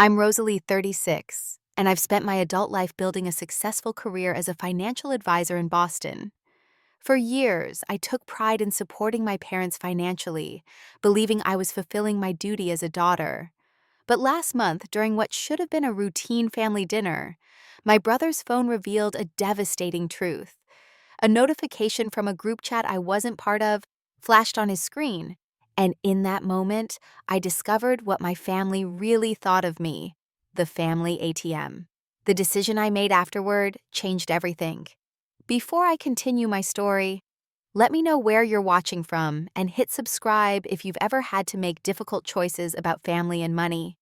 I'm Rosalie, 36, and I've spent my adult life building a successful career as a financial advisor in Boston. For years, I took pride in supporting my parents financially, believing I was fulfilling my duty as a daughter. But last month, during what should have been a routine family dinner, my brother's phone revealed a devastating truth. A notification from a group chat I wasn't part of flashed on his screen, and in that moment, I discovered what my family really thought of me: the family ATM. The decision I made afterward changed everything. Before I continue my story, let me know where you're watching from and hit subscribe if you've ever had to make difficult choices about family and money.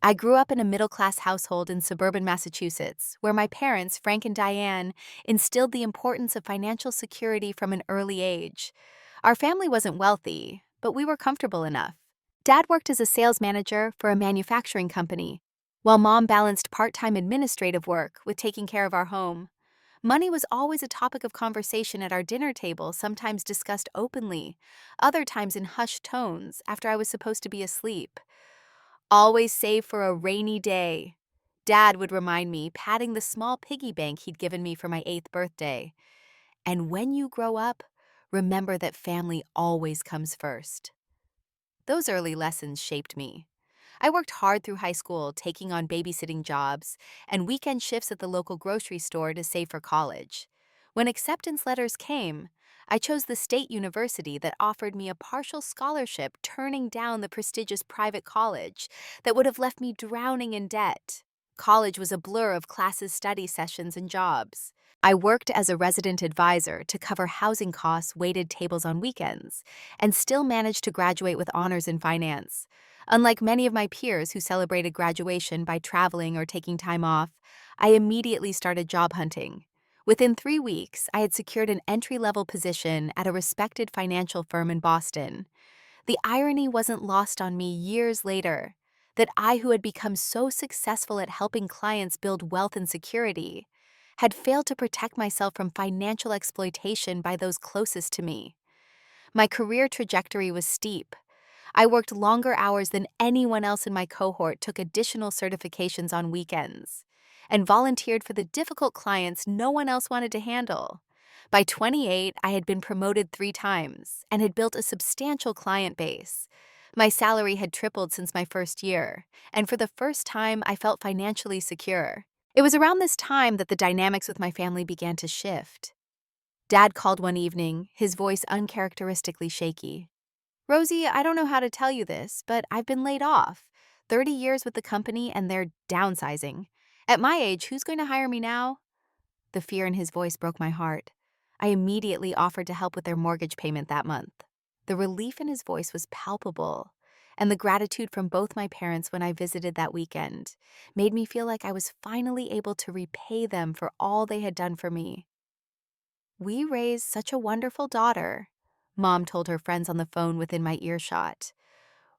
I grew up in a middle-class household in suburban Massachusetts, where my parents, Frank and Diane, instilled the importance of financial security from an early age. Our family wasn't wealthy, but we were comfortable enough. Dad worked as a sales manager for a manufacturing company, while Mom balanced part-time administrative work with taking care of our home. Money was always a topic of conversation at our dinner table, sometimes discussed openly, other times in hushed tones after I was supposed to be asleep. Always save for a rainy day, Dad would remind me, patting the small piggy bank he'd given me for my 8th birthday. And when you grow up, remember that family always comes first. Those early lessons shaped me. I worked hard through high school, taking on babysitting jobs and weekend shifts at the local grocery store to save for college. When acceptance letters came, I chose the state university that offered me a partial scholarship, turning down the prestigious private college that would have left me drowning in debt. College was a blur of classes, study sessions, and jobs. I worked as a resident advisor to cover housing costs, waited tables on weekends, and still managed to graduate with honors in finance. Unlike many of my peers who celebrated graduation by traveling or taking time off, I immediately started job hunting. Within 3 weeks, I had secured an entry-level position at a respected financial firm in Boston. The irony wasn't lost on me years later, that I, who had become so successful at helping clients build wealth and security, had failed to protect myself from financial exploitation by those closest to me. My career trajectory was steep. I worked longer hours than anyone else in my cohort, took additional certifications on weekends, and volunteered for the difficult clients no one else wanted to handle. By 28, I had been promoted 3 times and had built a substantial client base. My salary had tripled since my first year, and for the first time, I felt financially secure. It was around this time that the dynamics with my family began to shift. Dad called one evening, his voice uncharacteristically shaky. "Rosie, I don't know how to tell you this, but I've been laid off. 30 years with the company and they're downsizing. At my age, who's going to hire me now?" The fear in his voice broke my heart. I immediately offered to help with their mortgage payment that month. The relief in his voice was palpable, and the gratitude from both my parents when I visited that weekend made me feel like I was finally able to repay them for all they had done for me. "We raised such a wonderful daughter," Mom told her friends on the phone within my earshot.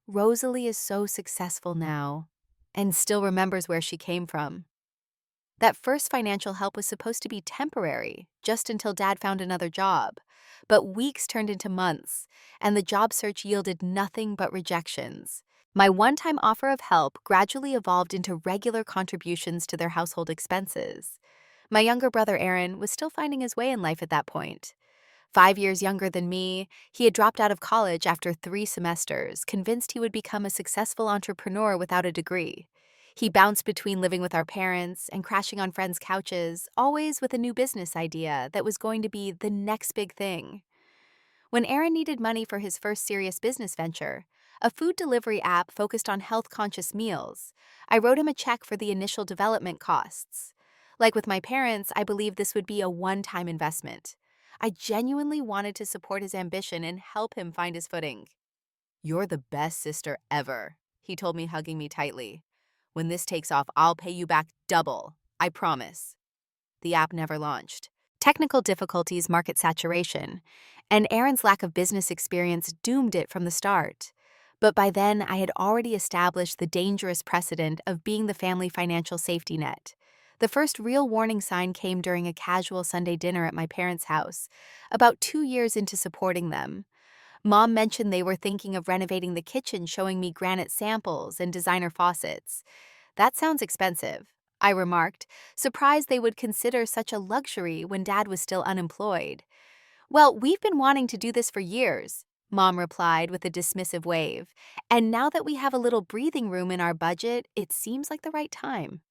"Rosalie is so successful now and still remembers where she came from." That first financial help was supposed to be temporary, just until Dad found another job. But weeks turned into months, and the job search yielded nothing but rejections. My one-time offer of help gradually evolved into regular contributions to their household expenses. My younger brother Aaron was still finding his way in life at that point. 5 years younger than me, he had dropped out of college after 3 semesters, convinced he would become a successful entrepreneur without a degree. He bounced between living with our parents and crashing on friends' couches, always with a new business idea that was going to be the next big thing. When Aaron needed money for his first serious business venture, a food delivery app focused on health-conscious meals, I wrote him a check for the initial development costs. Like with my parents, I believed this would be a one-time investment. I genuinely wanted to support his ambition and help him find his footing. "You're the best sister ever," he told me, hugging me tightly. "When this takes off, I'll pay you back double. I promise." The app never launched. Technical difficulties, market saturation, and Aaron's lack of business experience doomed it from the start. But by then, I had already established the dangerous precedent of being the family financial safety net. The first real warning sign came during a casual Sunday dinner at my parents' house, about 2 years into supporting them. Mom mentioned they were thinking of renovating the kitchen, showing me granite samples and designer faucets. That sounds expensive, I remarked, surprised they would consider such a luxury when Dad was still unemployed. Well, we've been wanting to do this for years, Mom replied with a dismissive wave. And now that we have a little breathing room in our budget, it seems like the right time.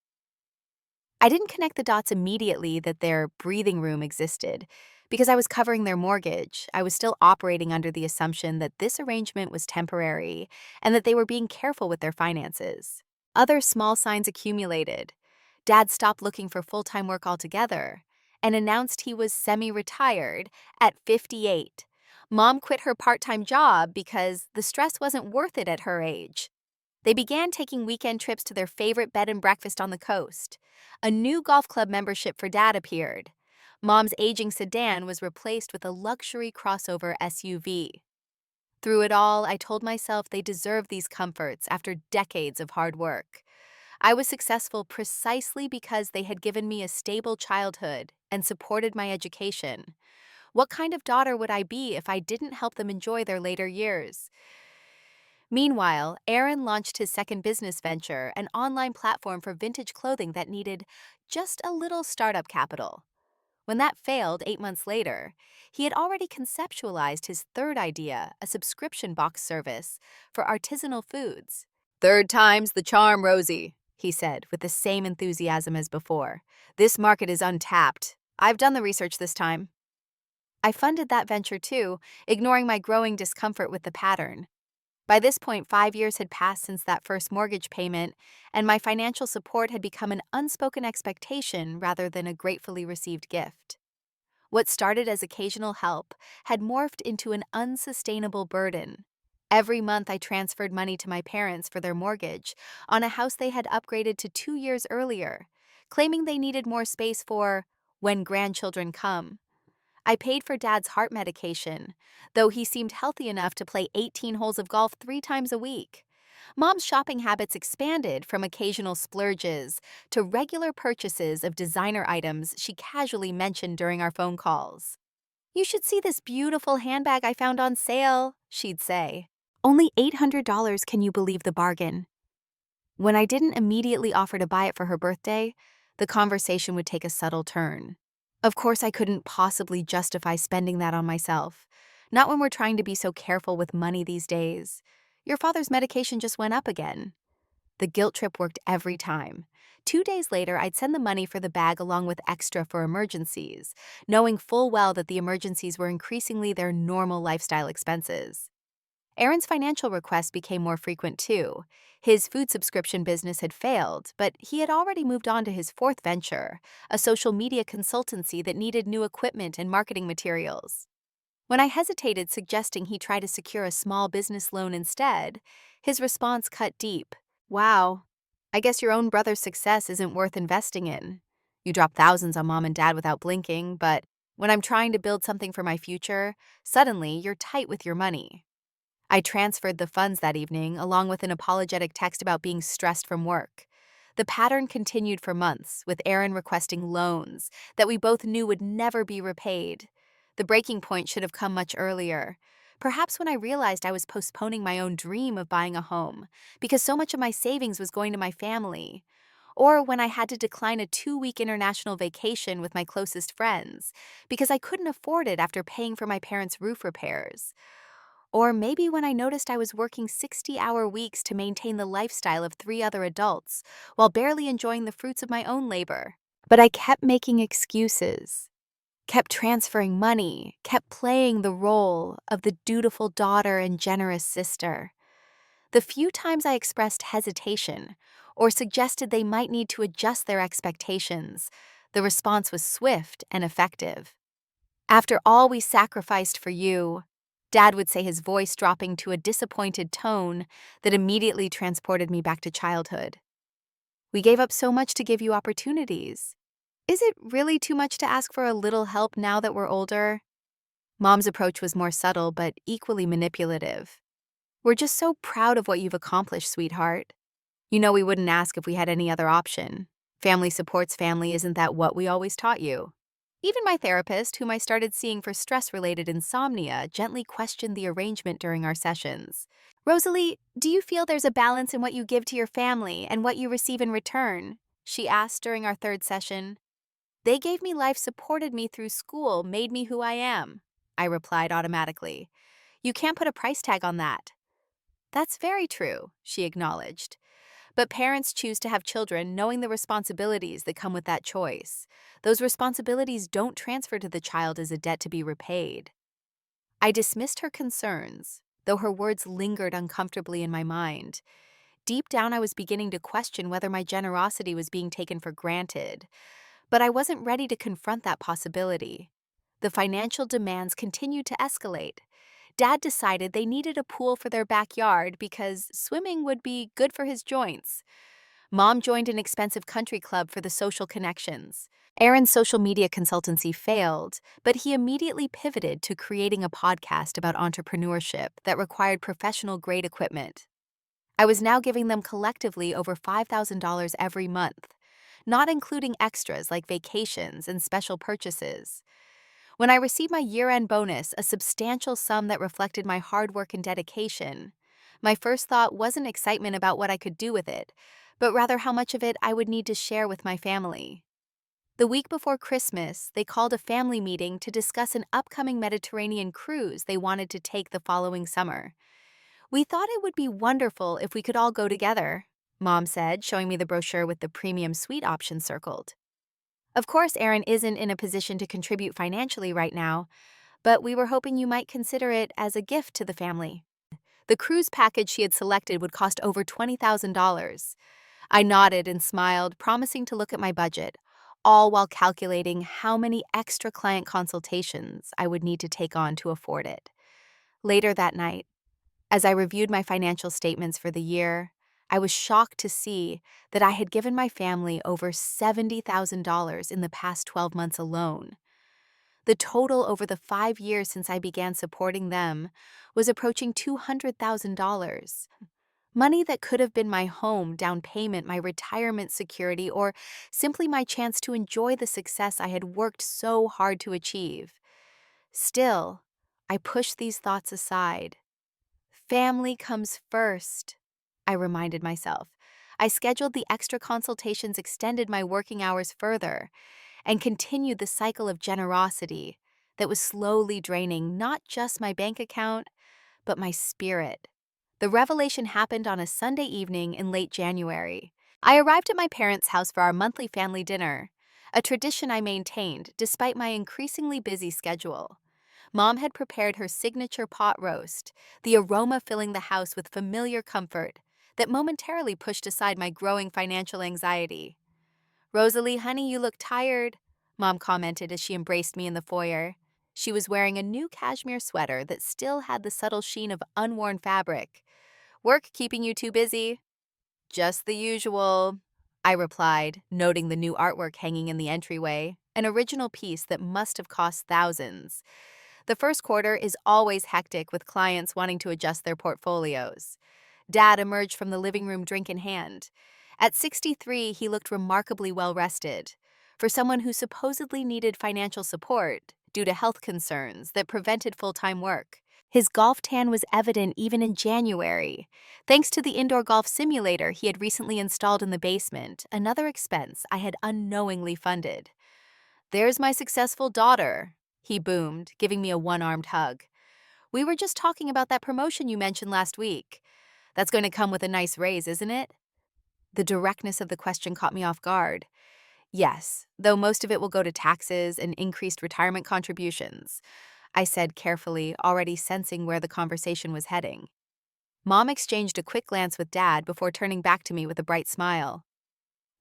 I didn't connect the dots immediately that their breathing room existed. Because I was covering their mortgage, I was still operating under the assumption that this arrangement was temporary and that they were being careful with their finances. Other small signs accumulated. Dad stopped looking for full-time work altogether and announced he was semi-retired at 58. Mom quit her part-time job because the stress wasn't worth it at her age. They began taking weekend trips to their favorite bed and breakfast on the coast. A new golf club membership for Dad appeared. Mom's aging sedan was replaced with a luxury crossover SUV. Through it all, I told myself they deserved these comforts after decades of hard work. I was successful precisely because they had given me a stable childhood and supported my education. What kind of daughter would I be if I didn't help them enjoy their later years? Meanwhile, Aaron launched his second business venture, an online platform for vintage clothing that needed just a little startup capital. When that failed 8 months later, he had already conceptualized his third idea, a subscription box service for artisanal foods. "Third time's the charm, Rosie," he said with the same enthusiasm as before. "This market is untapped. I've done the research this time." I funded that venture too, ignoring my growing discomfort with the pattern. By this point, 5 years had passed since that first mortgage payment, and my financial support had become an unspoken expectation rather than a gratefully received gift. What started as occasional help had morphed into an unsustainable burden. Every month, I transferred money to my parents for their mortgage on a house they had upgraded to 2 years earlier, claiming they needed more space for when grandchildren come. I paid for Dad's heart medication, though he seemed healthy enough to play 18 holes of golf 3 times a week. Mom's shopping habits expanded from occasional splurges to regular purchases of designer items she casually mentioned during our phone calls. "You should see this beautiful handbag I found on sale," she'd say. "Only $800, can you believe the bargain?" When I didn't immediately offer to buy it for her birthday, the conversation would take a subtle turn. Of course, I couldn't possibly justify spending that on myself. Not when we're trying to be so careful with money these days. Your father's medication just went up again. The guilt trip worked every time. 2 days later, I'd send the money for the bag along with extra for emergencies, knowing full well that the emergencies were increasingly their normal lifestyle expenses. Aaron's financial requests became more frequent too. His food subscription business had failed, but he had already moved on to his fourth venture, a social media consultancy that needed new equipment and marketing materials. When I hesitated suggesting he try to secure a small business loan instead, his response cut deep. "Wow, I guess your own brother's success isn't worth investing in. You drop thousands on mom and dad without blinking, but when I'm trying to build something for my future, suddenly you're tight with your money." I transferred the funds that evening, along with an apologetic text about being stressed from work. The pattern continued for months, with Aaron requesting loans that we both knew would never be repaid. The breaking point should have come much earlier. Perhaps when I realized I was postponing my own dream of buying a home, because so much of my savings was going to my family. Or when I had to decline a 2-week international vacation with my closest friends, because I couldn't afford it after paying for my parents' roof repairs. Or maybe when I noticed I was working 60-hour weeks to maintain the lifestyle of 3 other adults, while barely enjoying the fruits of my own labor. But I kept making excuses, kept transferring money, kept playing the role of the dutiful daughter and generous sister. The few times I expressed hesitation or suggested they might need to adjust their expectations, the response was swift and effective. "After all we sacrificed for you," Dad would say, his voice dropping to a disappointed tone that immediately transported me back to childhood. "We gave up so much to give you opportunities. Is it really too much to ask for a little help now that we're older?" Mom's approach was more subtle but equally manipulative. "We're just so proud of what you've accomplished, sweetheart. You know we wouldn't ask if we had any other option. Family supports family, isn't that what we always taught you?" Even my therapist, whom I started seeing for stress-related insomnia, gently questioned the arrangement during our sessions. Rosalie, do you feel there's a balance in what you give to your family and what you receive in return? She asked during our third session. They gave me life, supported me through school, made me who I am. I replied automatically. You can't put a price tag on that. That's very true, she acknowledged. But parents choose to have children knowing the responsibilities that come with that choice. Those responsibilities don't transfer to the child as a debt to be repaid. I dismissed her concerns, though her words lingered uncomfortably in my mind. Deep down, I was beginning to question whether my generosity was being taken for granted, but I wasn't ready to confront that possibility. The financial demands continued to escalate. Dad decided they needed a pool for their backyard because swimming would be good for his joints. Mom joined an expensive country club for the social connections. Aaron's social media consultancy failed, but he immediately pivoted to creating a podcast about entrepreneurship that required professional-grade equipment. I was now giving them collectively over $5,000 every month, not including extras like vacations and special purchases. When I received my year-end bonus, a substantial sum that reflected my hard work and dedication, my first thought wasn't excitement about what I could do with it, but rather how much of it I would need to share with my family. The week before Christmas, they called a family meeting to discuss an upcoming Mediterranean cruise they wanted to take the following summer. We thought it would be wonderful if we could all go together, Mom said, showing me the brochure with the premium suite option circled. Of course, Aaron isn't in a position to contribute financially right now, but we were hoping you might consider it as a gift to the family. The cruise package she had selected would cost over $20,000. I nodded and smiled, promising to look at my budget, all while calculating how many extra client consultations I would need to take on to afford it. Later that night, as I reviewed my financial statements for the year, I was shocked to see that I had given my family over $70,000 in the past 12 months alone. The total over the 5 years since I began supporting them was approaching $200,000. Money that could have been my home, down payment, my retirement security, or simply my chance to enjoy the success I had worked so hard to achieve. Still, I pushed these thoughts aside. Family comes first, I reminded myself. I scheduled the extra consultations, extended my working hours further, and continued the cycle of generosity that was slowly draining not just my bank account, but my spirit. The revelation happened on a Sunday evening in late January. I arrived at my parents' house for our monthly family dinner, a tradition I maintained despite my increasingly busy schedule. Mom had prepared her signature pot roast, the aroma filling the house with familiar comfort that momentarily pushed aside my growing financial anxiety. Rosalie, honey, you look tired, Mom commented as she embraced me in the foyer. She was wearing a new cashmere sweater that still had the subtle sheen of unworn fabric. Work keeping you too busy? Just the usual, I replied, noting the new artwork hanging in the entryway, an original piece that must have cost thousands. The first quarter is always hectic with clients wanting to adjust their portfolios. Dad emerged from the living room, drink in hand. At 63, he looked remarkably well-rested. For someone who supposedly needed financial support due to health concerns that prevented full-time work. His golf tan was evident even in January, thanks to the indoor golf simulator he had recently installed in the basement, another expense I had unknowingly funded. "There's my successful daughter," he boomed, giving me a one-armed hug. "We were just talking about that promotion you mentioned last week. That's going to come with a nice raise, isn't it?" The directness of the question caught me off guard. "Yes, though most of it will go to taxes and increased retirement contributions," I said carefully, already sensing where the conversation was heading. Mom exchanged a quick glance with Dad before turning back to me with a bright smile.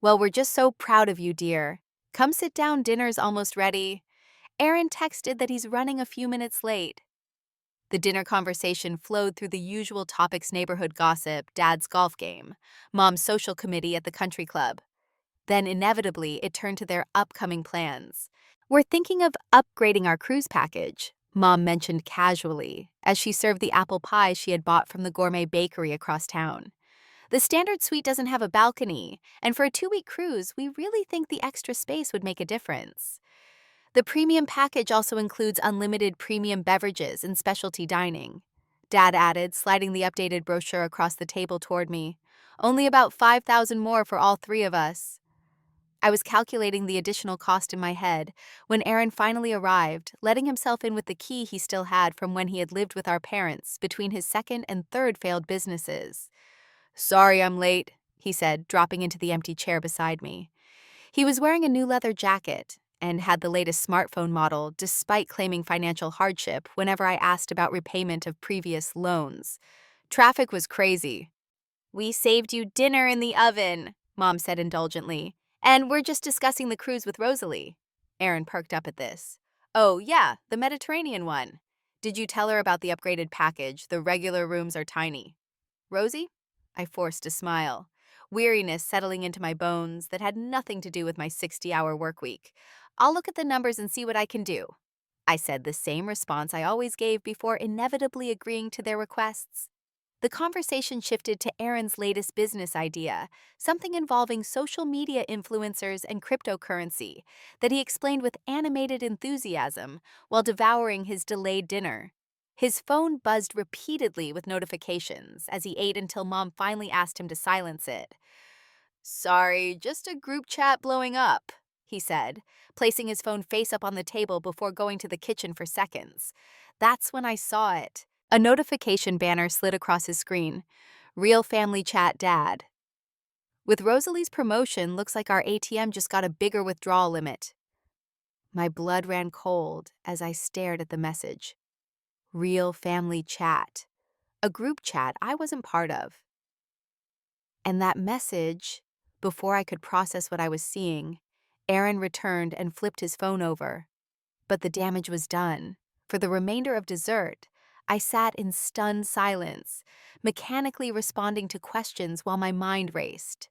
"Well, we're just so proud of you, dear. Come sit down, dinner's almost ready. Aaron texted that he's running a few minutes late." The dinner conversation flowed through the usual topics: neighborhood gossip, Dad's golf game, Mom's social committee at the country club. Then inevitably, it turned to their upcoming plans. "We're thinking of upgrading our cruise package," Mom mentioned casually as she served the apple pie she had bought from the gourmet bakery across town. "The standard suite doesn't have a balcony, and for a 2-week cruise, we really think the extra space would make a difference." The premium package also includes unlimited premium beverages and specialty dining. Dad added, sliding the updated brochure across the table toward me. Only about 5,000 more for all three of us. I was calculating the additional cost in my head when Aaron finally arrived, letting himself in with the key he still had from when he had lived with our parents between his second and third failed businesses. "Sorry I'm late," he said, dropping into the empty chair beside me. He was wearing a new leather jacket and had the latest smartphone model despite claiming financial hardship whenever I asked about repayment of previous loans. Traffic was crazy. "We saved you dinner in the oven," Mom said indulgently. "And we're just discussing the cruise with Rosalie." Aaron perked up at this. "Oh, yeah, the Mediterranean one. Did you tell her about the upgraded package? The regular rooms are tiny." "Rosie?" I forced a smile, weariness settling into my bones that had nothing to do with my 60-hour work week. "I'll look at the numbers and see what I can do." I said the same response I always gave before inevitably agreeing to their requests. The conversation shifted to Aaron's latest business idea, something involving social media influencers and cryptocurrency, that he explained with animated enthusiasm while devouring his delayed dinner. His phone buzzed repeatedly with notifications as he ate until Mom finally asked him to silence it. "Sorry, just a group chat blowing up," he said, placing his phone face up on the table before going to the kitchen for seconds. That's when I saw it. A notification banner slid across his screen. "Real Family Chat Dad." "With Rosalie's promotion, looks like our ATM just got a bigger withdrawal limit." My blood ran cold as I stared at the message. Real Family Chat. A group chat I wasn't part of. And that message, before I could process what I was seeing, Aaron returned and flipped his phone over. But the damage was done. For the remainder of dessert, I sat in stunned silence, mechanically responding to questions while my mind raced.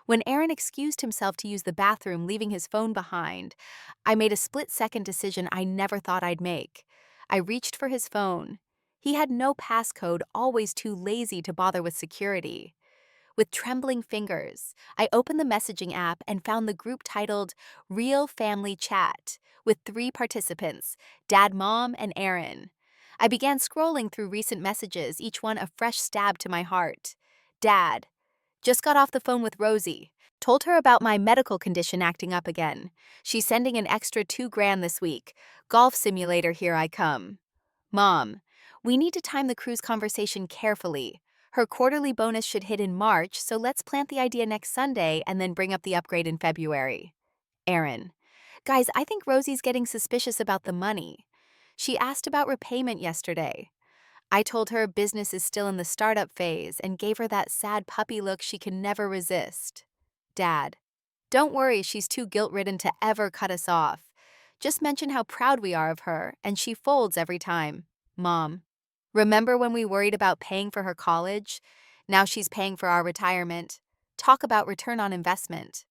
When Aaron excused himself to use the bathroom, leaving his phone behind, I made a split-second decision I never thought I'd make. I reached for his phone. He had no passcode, always too lazy to bother with security. With trembling fingers, I opened the messaging app and found the group titled Real Family Chat, with 3 participants, Dad, Mom, and Aaron. I began scrolling through recent messages, each one a fresh stab to my heart. Dad: "Just got off the phone with Rosie. Told her about my medical condition acting up again. She's sending an extra $2,000 this week. Golf simulator, here I come." Mom: "We need to time the cruise conversation carefully. Her quarterly bonus should hit in March, so let's plant the idea next Sunday and then bring up the upgrade in February." Aaron: "Guys, I think Rosie's getting suspicious about the money. She asked about repayment yesterday. I told her business is still in the startup phase and gave her that sad puppy look she can never resist." Dad: "Don't worry, she's too guilt-ridden to ever cut us off. Just mention how proud we are of her, and she folds every time." Mom: "Remember when we worried about paying for her college? Now she's paying for our retirement. Talk about return on investment."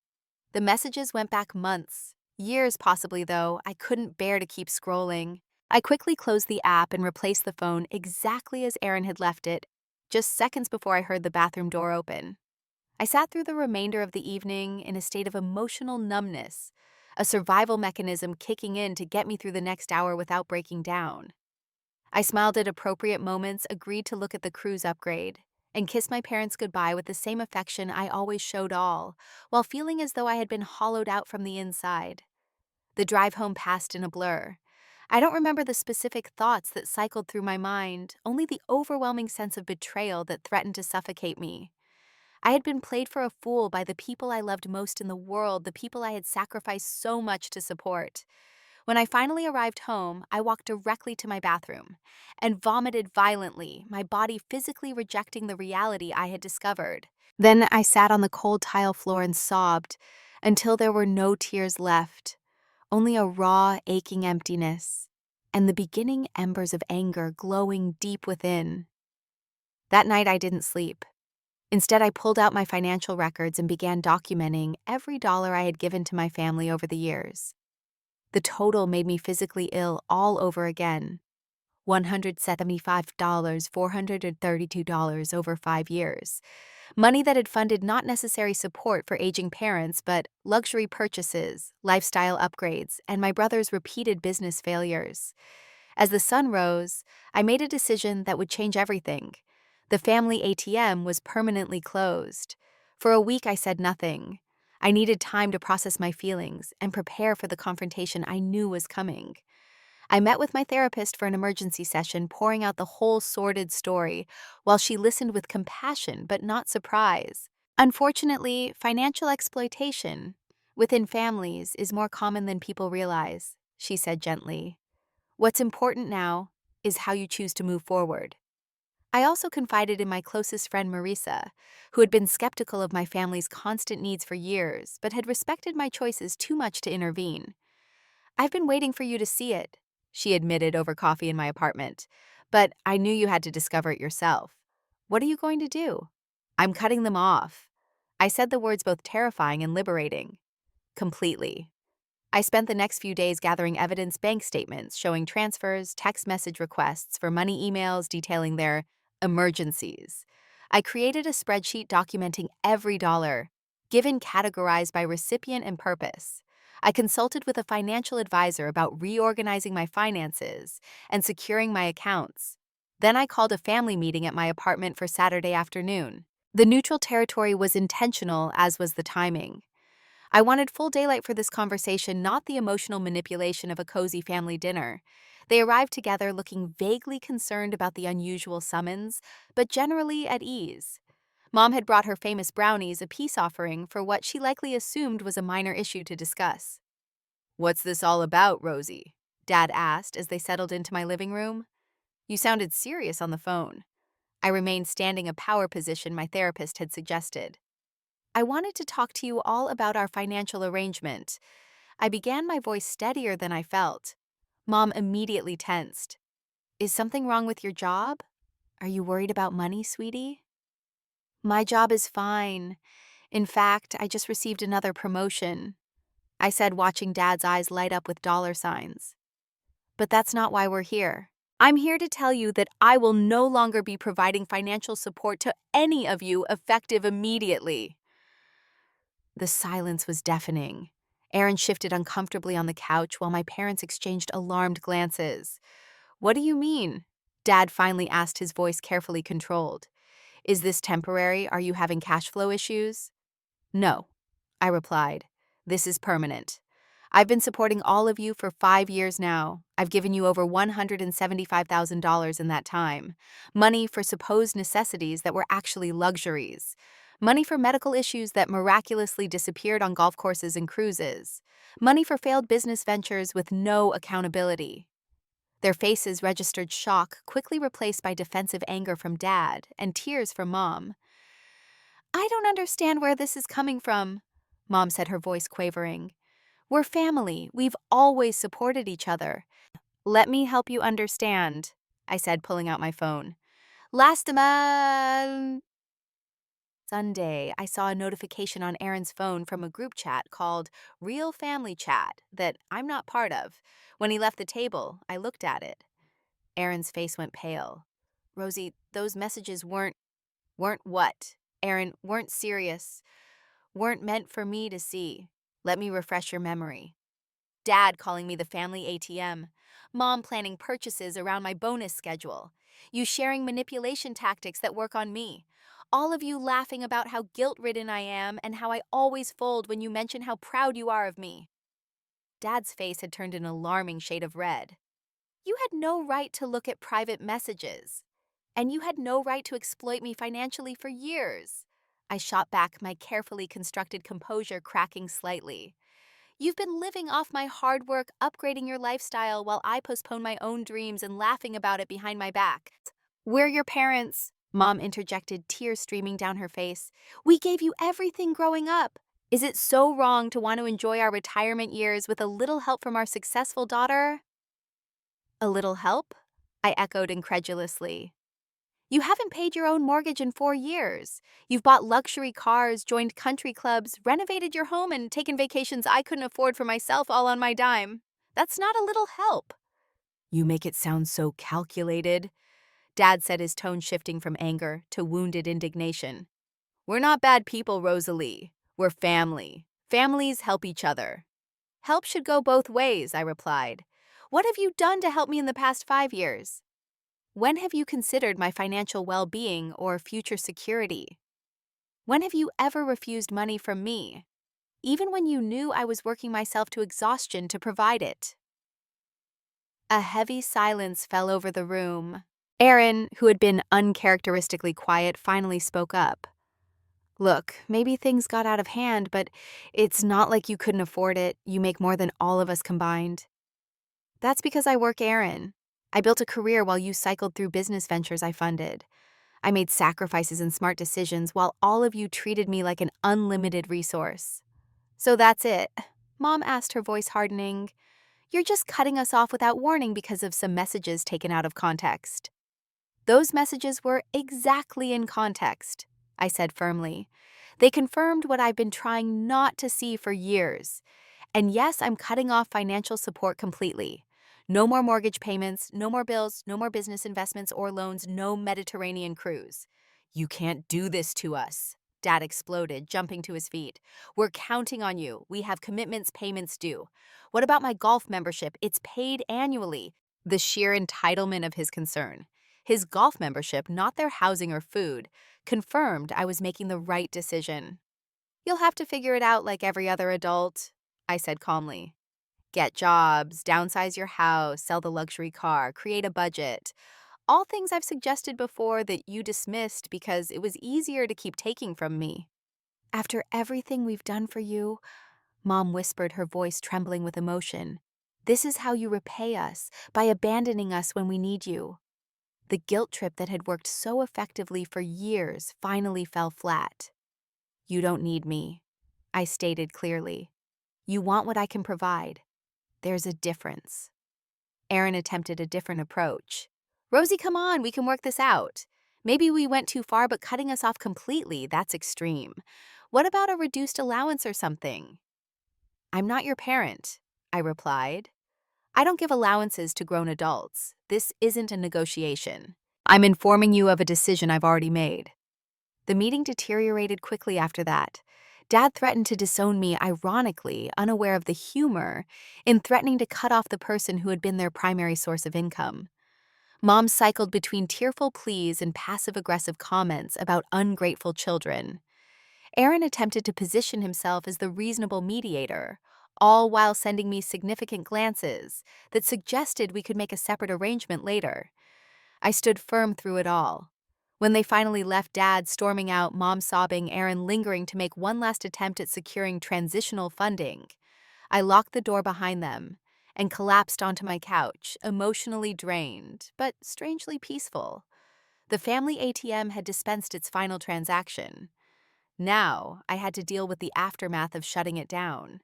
The messages went back months, years possibly, though. I couldn't bear to keep scrolling. I quickly closed the app and replaced the phone exactly as Aaron had left it, just seconds before I heard the bathroom door open. I sat through the remainder of the evening in a state of emotional numbness, a survival mechanism kicking in to get me through the next hour without breaking down. I smiled at appropriate moments, agreed to look at the cruise upgrade, and kissed my parents goodbye with the same affection I always showed all, while feeling as though I had been hollowed out from the inside. The drive home passed in a blur. I don't remember the specific thoughts that cycled through my mind, only the overwhelming sense of betrayal that threatened to suffocate me. I had been played for a fool by the people I loved most in the world, the people I had sacrificed so much to support. When I finally arrived home, I walked directly to my bathroom and vomited violently, my body physically rejecting the reality I had discovered. Then I sat on the cold tile floor and sobbed until there were no tears left, only a raw, aching emptiness, and the beginning embers of anger glowing deep within. That night I didn't sleep. Instead, I pulled out my financial records and began documenting every dollar I had given to my family over the years. The total made me physically ill all over again. $175, $432 over 5 years. Money that had funded not necessary support for aging parents, but luxury purchases, lifestyle upgrades, and my brother's repeated business failures. As the sun rose, I made a decision that would change everything. The family ATM was permanently closed. For a week, I said nothing. I needed time to process my feelings and prepare for the confrontation I knew was coming. I met with my therapist for an emergency session, pouring out the whole sordid story, while she listened with compassion but not surprise. Unfortunately, financial exploitation within families is more common than people realize, she said gently. What's important now is how you choose to move forward. I also confided in my closest friend Marisa, who had been skeptical of my family's constant needs for years, but had respected my choices too much to intervene. I've been waiting for you to see it, she admitted over coffee in my apartment, but I knew you had to discover it yourself. What are you going to do? I'm cutting them off. I said the words both terrifying and liberating. Completely. I spent the next few days gathering evidence bank statements showing transfers, text message requests for money emails detailing their emergencies. I created a spreadsheet documenting every dollar, given categorized by recipient and purpose. I consulted with a financial advisor about reorganizing my finances and securing my accounts. Then I called a family meeting at my apartment for Saturday afternoon. The neutral territory was intentional, as was the timing. I wanted full daylight for this conversation, not the emotional manipulation of a cozy family dinner. They arrived together looking vaguely concerned about the unusual summons, but generally at ease. Mom had brought her famous brownies, a peace offering for what she likely assumed was a minor issue to discuss. "What's this all about, Rosie?" Dad asked as they settled into my living room. "You sounded serious on the phone." I remained standing a power position my therapist had suggested. "I wanted to talk to you all about our financial arrangement." I began, my voice steadier than I felt. Mom immediately tensed. "Is something wrong with your job? Are you worried about money, sweetie?" "My job is fine. In fact, I just received another promotion," I said, watching Dad's eyes light up with dollar signs. "But that's not why we're here. I'm here to tell you that I will no longer be providing financial support to any of you effective immediately." The silence was deafening. Aaron shifted uncomfortably on the couch while my parents exchanged alarmed glances. "What do you mean?" Dad finally asked, his voice carefully controlled. "Is this temporary? Are you having cash flow issues?" "No," I replied. "This is permanent. I've been supporting all of you for 5 years now. I've given you over $175,000 in that time. Money for supposed necessities that were actually luxuries. Money for medical issues that miraculously disappeared on golf courses and cruises. Money for failed business ventures with no accountability." Their faces registered shock, quickly replaced by defensive anger from Dad and tears from Mom. "I don't understand where this is coming from," Mom said, her voice quavering. "We're family. We've always supported each other." "Let me help you understand," I said, pulling out my phone. "Last month Sunday, I saw a notification on Aaron's phone from a group chat called Real Family Chat that I'm not part of. When he left the table, I looked at it. Aaron's face went pale. "Rosie, those messages weren't what? Aaron, weren't serious. Weren't meant for me to see. Let me refresh your memory. Dad calling me the family ATM. Mom planning purchases around my bonus schedule. You sharing manipulation tactics that work on me. All of you laughing about how guilt-ridden I am and how I always fold when you mention how proud you are of me." Dad's face had turned an alarming shade of red. "You had no right to look at private messages. And you had no right to exploit me financially for years." I shot back, my carefully constructed composure cracking slightly. "You've been living off my hard work, upgrading your lifestyle while I postpone my own dreams and laughing about it behind my back." "We're your parents," Mom interjected, tears streaming down her face. "We gave you everything growing up. Is it so wrong to want to enjoy our retirement years with a little help from our successful daughter?" "A little help?" I echoed incredulously. "You haven't paid your own mortgage in 4 years. You've bought luxury cars, joined country clubs, renovated your home, and taken vacations I couldn't afford for myself all on my dime. That's not a little help." "You make it sound so calculated," Dad said, his tone shifting from anger to wounded indignation. We're not bad people, Rosalie. We're family. Families help each other. Help should go both ways, I replied. What have you done to help me in the past 5 years? When have you considered my financial well-being or future security? When have you ever refused money from me, even when you knew I was working myself to exhaustion to provide it? A heavy silence fell over the room. Aaron, who had been uncharacteristically quiet, finally spoke up. Look, maybe things got out of hand, but it's not like you couldn't afford it. You make more than all of us combined. That's because I work, Aaron. I built a career while you cycled through business ventures I funded. I made sacrifices and smart decisions while all of you treated me like an unlimited resource. So that's it. Mom asked, her voice hardening. You're just cutting us off without warning because of some messages taken out of context. Those messages were exactly in context, I said firmly. They confirmed what I've been trying not to see for years. And yes, I'm cutting off financial support completely. No more mortgage payments, no more bills, no more business investments or loans, no Mediterranean cruise. You can't do this to us, Dad exploded, jumping to his feet. We're counting on you. We have commitments, payments due. What about my golf membership? It's paid annually. The sheer entitlement of his concern. His golf membership, not their housing or food, confirmed I was making the right decision. You'll have to figure it out like every other adult, I said calmly. Get jobs, downsize your house, sell the luxury car, create a budget. All things I've suggested before that you dismissed because it was easier to keep taking from me. After everything we've done for you, Mom whispered, her voice trembling with emotion, this is how you repay us, by abandoning us when we need you. The guilt trip that had worked so effectively for years finally fell flat. You don't need me, I stated clearly. You want what I can provide. There's a difference. Aaron attempted a different approach. Rosie, come on, we can work this out. Maybe we went too far, but cutting us off completely, that's extreme. What about a reduced allowance or something? I'm not your parent, I replied. I don't give allowances to grown adults. This isn't a negotiation. I'm informing you of a decision I've already made. The meeting deteriorated quickly after that. Dad threatened to disown me, ironically, unaware of the humor in threatening to cut off the person who had been their primary source of income. Mom cycled between tearful pleas and passive-aggressive comments about ungrateful children. Aaron attempted to position himself as the reasonable mediator, all while sending me significant glances that suggested we could make a separate arrangement later. I stood firm through it all. When they finally left, Dad storming out, Mom sobbing, Aaron lingering to make one last attempt at securing transitional funding, I locked the door behind them and collapsed onto my couch, emotionally drained, but strangely peaceful. The family ATM had dispensed its final transaction. Now, I had to deal with the aftermath of shutting it down.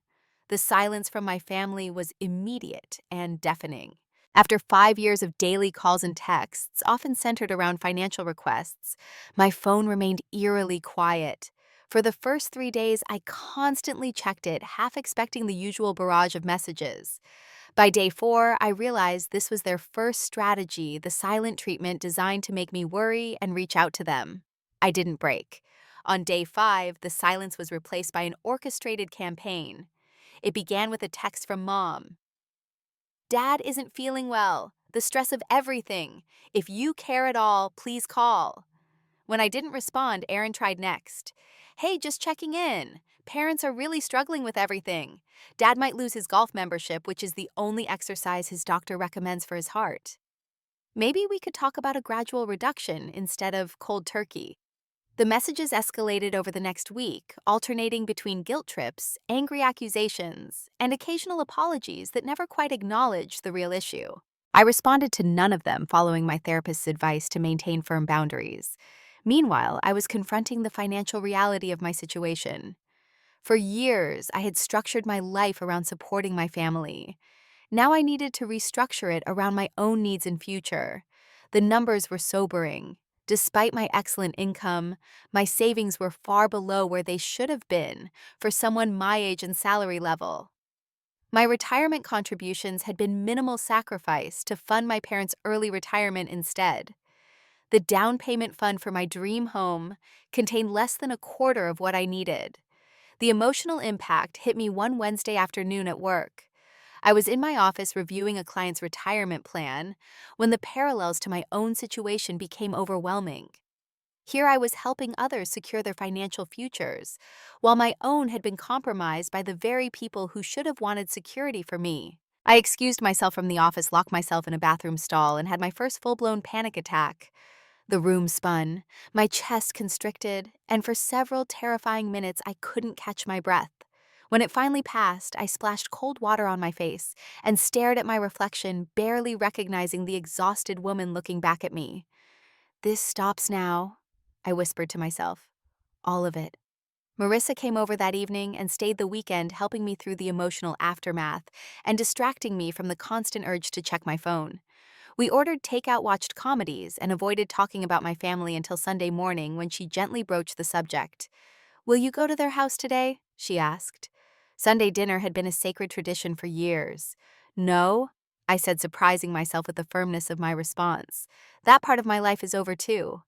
The silence from my family was immediate and deafening. After 5 years of daily calls and texts, often centered around financial requests, my phone remained eerily quiet. For the first 3 days, I constantly checked it, half expecting the usual barrage of messages. By day 4, I realized this was their first strategy, the silent treatment designed to make me worry and reach out to them. I didn't break. On day 5, the silence was replaced by an orchestrated campaign. It began with a text from Mom. Dad isn't feeling well. The stress of everything. If you care at all, please call. When I didn't respond, Aaron tried next. Hey, just checking in. Parents are really struggling with everything. Dad might lose his golf membership, which is the only exercise his doctor recommends for his heart. Maybe we could talk about a gradual reduction instead of cold turkey. The messages escalated over the next week, alternating between guilt trips, angry accusations, and occasional apologies that never quite acknowledged the real issue. I responded to none of them, following my therapist's advice to maintain firm boundaries. Meanwhile, I was confronting the financial reality of my situation. For years, I had structured my life around supporting my family. Now I needed to restructure it around my own needs and future. The numbers were sobering. Despite my excellent income, my savings were far below where they should have been for someone my age and salary level. My retirement contributions had been minimal sacrifice to fund my parents' early retirement instead. The down payment fund for my dream home contained less than a quarter of what I needed. The emotional impact hit me one Wednesday afternoon at work. I was in my office reviewing a client's retirement plan when the parallels to my own situation became overwhelming. Here I was helping others secure their financial futures, while my own had been compromised by the very people who should have wanted security for me. I excused myself from the office, locked myself in a bathroom stall, and had my first full-blown panic attack. The room spun, my chest constricted, and for several terrifying minutes I couldn't catch my breath. When it finally passed, I splashed cold water on my face and stared at my reflection, barely recognizing the exhausted woman looking back at me. "This stops now," I whispered to myself. "All of it." Marissa came over that evening and stayed the weekend, helping me through the emotional aftermath and distracting me from the constant urge to check my phone. We ordered takeout, watched comedies, and avoided talking about my family until Sunday morning when she gently broached the subject. "Will you go to their house today?" she asked. Sunday dinner had been a sacred tradition for years. "No," I said, surprising myself with the firmness of my response. "That part of my life is over too."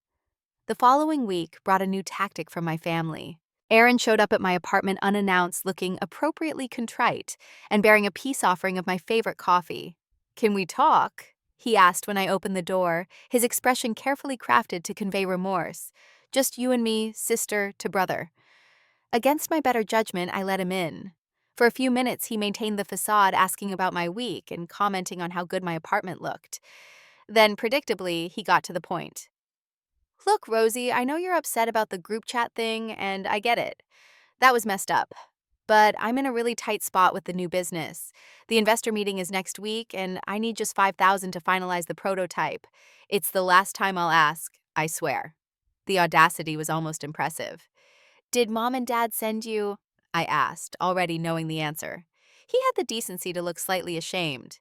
The following week brought a new tactic from my family. Aaron showed up at my apartment unannounced, looking appropriately contrite and bearing a peace offering of my favorite coffee. "Can we talk?" he asked when I opened the door, his expression carefully crafted to convey remorse. "Just you and me, sister to brother." Against my better judgment, I let him in. For a few minutes, he maintained the facade, asking about my week and commenting on how good my apartment looked. Then, predictably, he got to the point. "Look, Rosie, I know you're upset about the group chat thing, and I get it. That was messed up. But I'm in a really tight spot with the new business. The investor meeting is next week, and I need just $5,000 to finalize the prototype. It's the last time I'll ask, I swear." The audacity was almost impressive. "Did Mom and Dad send you?" I asked, already knowing the answer. He had the decency to look slightly ashamed.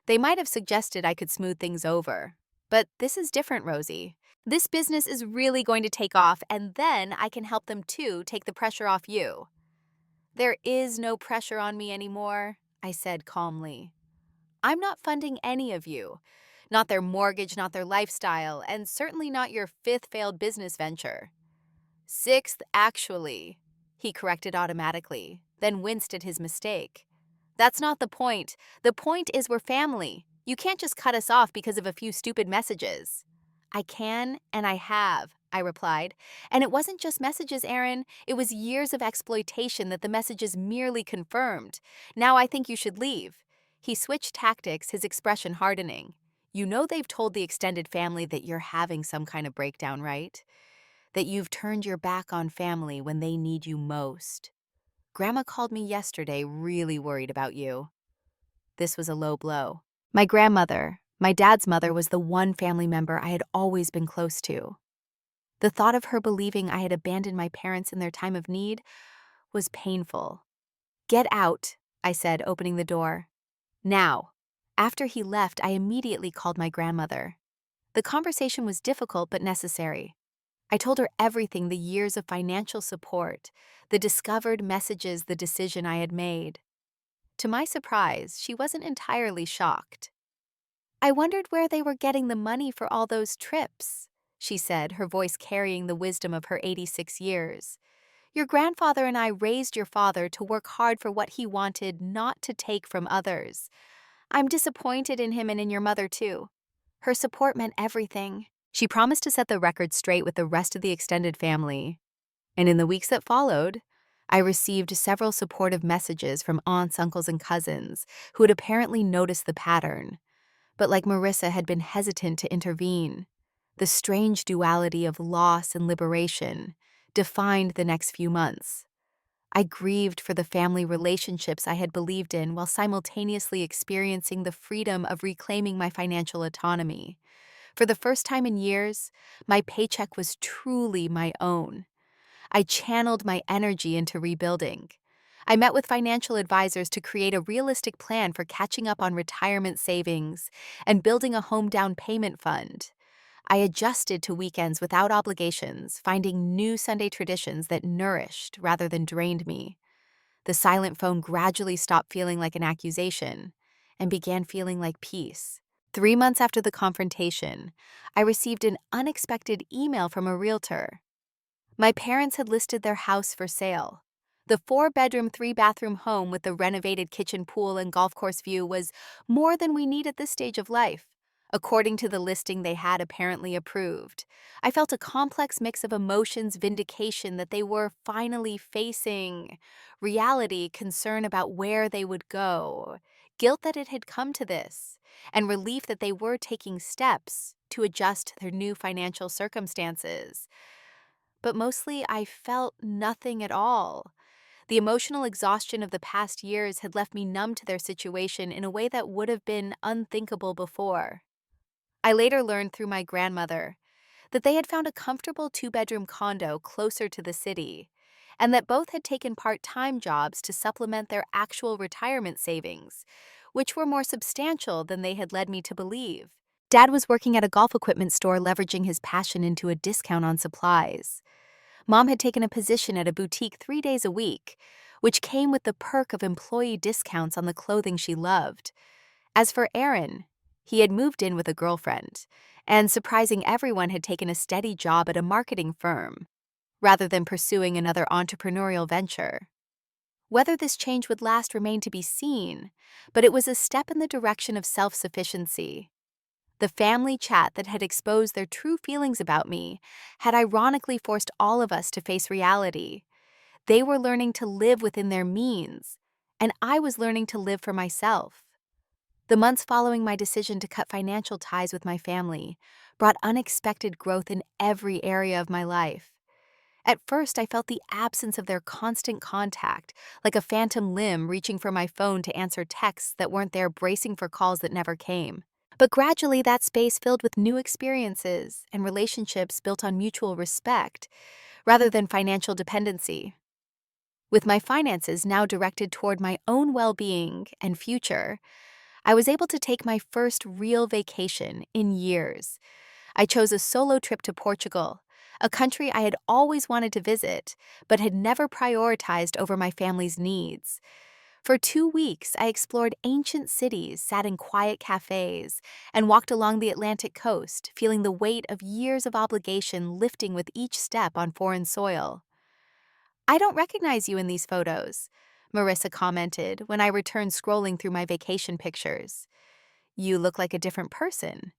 "They might have suggested I could smooth things over. But this is different, Rosie. This business is really going to take off, and then I can help them too, take the pressure off you." "There is no pressure on me anymore," I said calmly. "I'm not funding any of you. Not their mortgage, not their lifestyle, and certainly not your fifth failed business venture." "Sixth, actually," he corrected automatically, then winced at his mistake. "That's not the point. The point is we're family. You can't just cut us off because of a few stupid messages." "I can, and I have," I replied. "And it wasn't just messages, Aaron. It was years of exploitation that the messages merely confirmed. Now I think you should leave." He switched tactics, his expression hardening. "You know they've told the extended family that you're having some kind of breakdown, right? That you've turned your back on family when they need you most. Grandma called me yesterday really worried about you." This was a low blow. My grandmother, my dad's mother, was the one family member I had always been close to. The thought of her believing I had abandoned my parents in their time of need was painful. "Get out," I said, opening the door. "Now." After he left, I immediately called my grandmother. The conversation was difficult but necessary. I told her everything: the years of financial support, the discovered messages, the decision I had made. To my surprise, she wasn't entirely shocked. "I wondered where they were getting the money for all those trips," she said, her voice carrying the wisdom of her 86 years. "Your grandfather and I raised your father to work hard for what he wanted, not to take from others. I'm disappointed in him and in your mother, too. Her support meant everything." She promised to set the record straight with the rest of the extended family. And in the weeks that followed, I received several supportive messages from aunts, uncles, and cousins who had apparently noticed the pattern, but like Marissa had been hesitant to intervene. The strange duality of loss and liberation defined the next few months. I grieved for the family relationships I had believed in while simultaneously experiencing the freedom of reclaiming my financial autonomy. For the first time in years, my paycheck was truly my own. I channeled my energy into rebuilding. I met with financial advisors to create a realistic plan for catching up on retirement savings and building a home down payment fund. I adjusted to weekends without obligations, finding new Sunday traditions that nourished rather than drained me. The silent phone gradually stopped feeling like an accusation and began feeling like peace. 3 months after the confrontation, I received an unexpected email from a realtor. My parents had listed their house for sale. The 4-bedroom, 3-bathroom home with the renovated kitchen, pool, and golf course view was more than we need at this stage of life, according to the listing they had apparently approved. I felt a complex mix of emotions, vindication that they were finally facing reality, concern about where they would go, guilt that it had come to this, and relief that they were taking steps to adjust their new financial circumstances. But mostly I felt nothing at all. The emotional exhaustion of the past years had left me numb to their situation in a way that would have been unthinkable before. I later learned through my grandmother that they had found a comfortable 2-bedroom condo closer to the city, and that both had taken part-time jobs to supplement their actual retirement savings, which were more substantial than they had led me to believe. Dad was working at a golf equipment store, leveraging his passion into a discount on supplies. Mom had taken a position at a boutique 3 days a week, which came with the perk of employee discounts on the clothing she loved. As for Aaron, he had moved in with a girlfriend, and surprising everyone, had taken a steady job at a marketing firm, rather than pursuing another entrepreneurial venture. Whether this change would last remained to be seen, but it was a step in the direction of self-sufficiency. The family chat that had exposed their true feelings about me had ironically forced all of us to face reality. They were learning to live within their means, and I was learning to live for myself. The months following my decision to cut financial ties with my family brought unexpected growth in every area of my life. At first, I felt the absence of their constant contact, like a phantom limb reaching for my phone to answer texts that weren't there, bracing for calls that never came. But gradually, that space filled with new experiences and relationships built on mutual respect rather than financial dependency. With my finances now directed toward my own well-being and future, I was able to take my first real vacation in years. I chose a solo trip to Portugal, a country I had always wanted to visit, but had never prioritized over my family's needs. For 2 weeks, I explored ancient cities, sat in quiet cafes, and walked along the Atlantic coast, feeling the weight of years of obligation lifting with each step on foreign soil. "I don't recognize you in these photos," Marissa commented when I returned scrolling through my vacation pictures. "You look like a different person."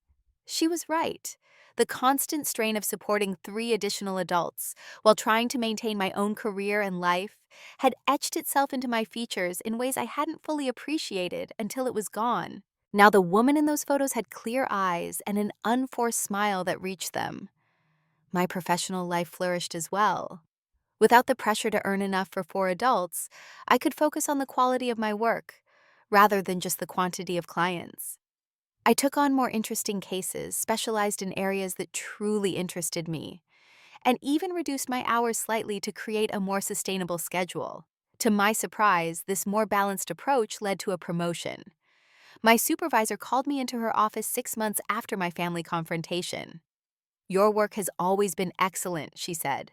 She was right. The constant strain of supporting 3 additional adults while trying to maintain my own career and life had etched itself into my features in ways I hadn't fully appreciated until it was gone. Now the woman in those photos had clear eyes and an unforced smile that reached them. My professional life flourished as well. Without the pressure to earn enough for 4 adults, I could focus on the quality of my work, rather than just the quantity of clients. I took on more interesting cases, specialized in areas that truly interested me, and even reduced my hours slightly to create a more sustainable schedule. To my surprise, this more balanced approach led to a promotion. My supervisor called me into her office 6 months after my family confrontation. "Your work has always been excellent," she said.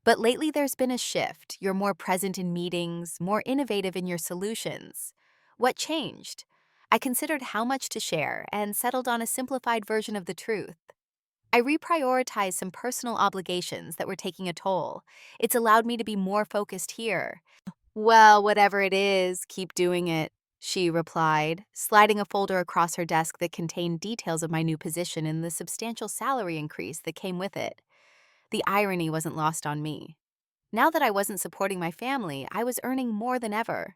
"But lately there's been a shift. You're more present in meetings, more innovative in your solutions. What changed?" I considered how much to share and settled on a simplified version of the truth. I reprioritized some personal obligations that were taking a toll. It's allowed me to be more focused here. "Well, whatever it is, keep doing it," she replied, sliding a folder across her desk that contained details of my new position and the substantial salary increase that came with it. The irony wasn't lost on me. Now that I wasn't supporting my family, I was earning more than ever.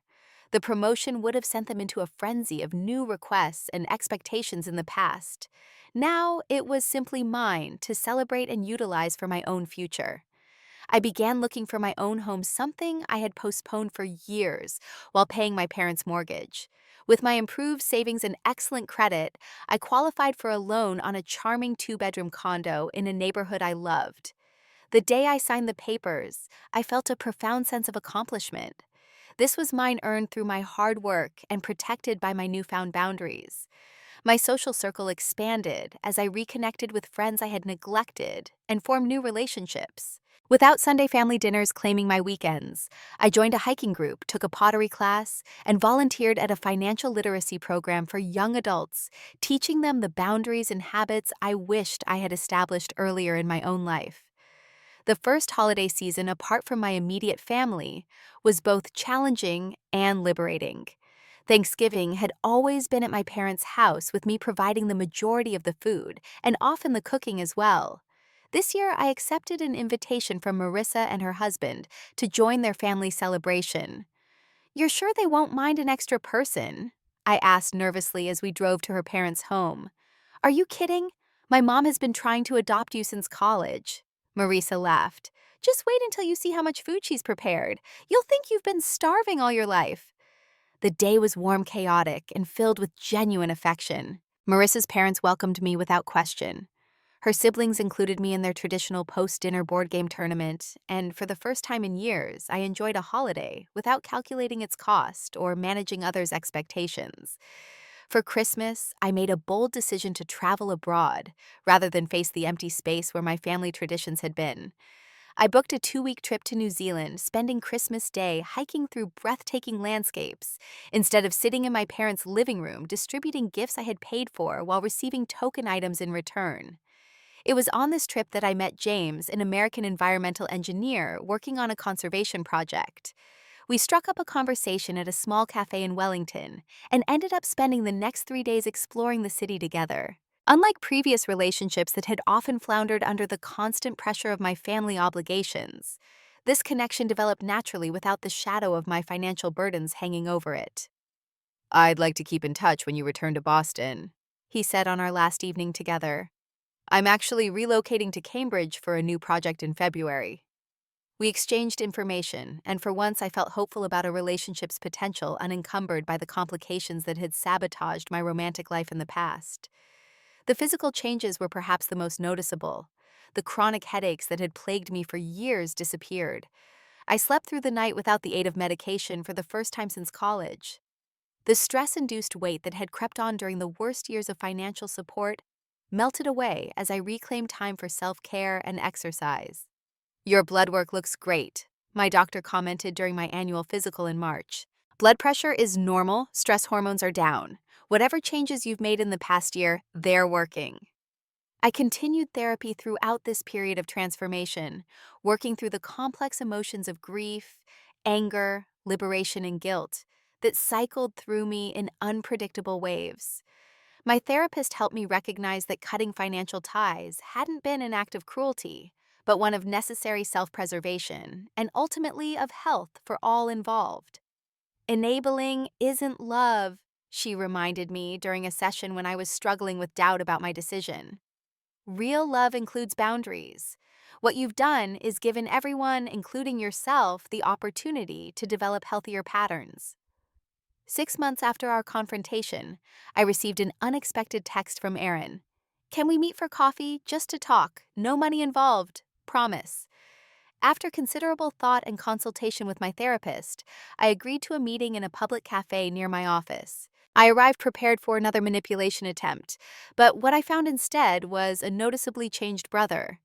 The promotion would have sent them into a frenzy of new requests and expectations in the past. Now it was simply mine to celebrate and utilize for my own future. I began looking for my own home, something I had postponed for years while paying my parents' mortgage. With my improved savings and excellent credit, I qualified for a loan on a charming 2-bedroom condo in a neighborhood I loved. The day I signed the papers, I felt a profound sense of accomplishment. This was mine, earned through my hard work and protected by my newfound boundaries. My social circle expanded as I reconnected with friends I had neglected and formed new relationships. Without Sunday family dinners claiming my weekends, I joined a hiking group, took a pottery class, and volunteered at a financial literacy program for young adults, teaching them the boundaries and habits I wished I had established earlier in my own life. The first holiday season, apart from my immediate family, was both challenging and liberating. Thanksgiving had always been at my parents' house, with me providing the majority of the food, and often the cooking as well. This year, I accepted an invitation from Marissa and her husband to join their family celebration. "You're sure they won't mind an extra person?" I asked nervously as we drove to her parents' home. "Are you kidding? My mom has been trying to adopt you since college." Marisa laughed. "Just wait until you see how much food she's prepared. You'll think you've been starving all your life." The day was warm, chaotic, and filled with genuine affection. Marissa's parents welcomed me without question. Her siblings included me in their traditional post-dinner board game tournament, and for the first time in years, I enjoyed a holiday without calculating its cost or managing others' expectations. For Christmas, I made a bold decision to travel abroad rather than face the empty space where my family traditions had been. I booked a 2-week trip to New Zealand, spending Christmas Day hiking through breathtaking landscapes, instead of sitting in my parents' living room distributing gifts I had paid for while receiving token items in return. It was on this trip that I met James, an American environmental engineer working on a conservation project. We struck up a conversation at a small cafe in Wellington and ended up spending the next 3 days exploring the city together. Unlike previous relationships that had often floundered under the constant pressure of my family obligations, this connection developed naturally without the shadow of my financial burdens hanging over it. "I'd like to keep in touch when you return to Boston," he said on our last evening together. "I'm actually relocating to Cambridge for a new project in February." We exchanged information, and for once I felt hopeful about a relationship's potential, unencumbered by the complications that had sabotaged my romantic life in the past. The physical changes were perhaps the most noticeable. The chronic headaches that had plagued me for years disappeared. I slept through the night without the aid of medication for the first time since college. The stress-induced weight that had crept on during the worst years of financial support melted away as I reclaimed time for self-care and exercise. "Your blood work looks great," my doctor commented during my annual physical in March. "Blood pressure is normal, stress hormones are down. Whatever changes you've made in the past year, they're working." I continued therapy throughout this period of transformation, working through the complex emotions of grief, anger, liberation, and guilt that cycled through me in unpredictable waves. My therapist helped me recognize that cutting financial ties hadn't been an act of cruelty, but one of necessary self-preservation and ultimately of health for all involved. "Enabling isn't love," she reminded me during a session when I was struggling with doubt about my decision. "Real love includes boundaries. What you've done is given everyone, including yourself, the opportunity to develop healthier patterns." 6 months after our confrontation, I received an unexpected text from Aaron. "Can we meet for coffee? Just to talk. No money involved. Promise." After considerable thought and consultation with my therapist, I agreed to a meeting in a public cafe near my office. I arrived prepared for another manipulation attempt, but what I found instead was a noticeably changed brother.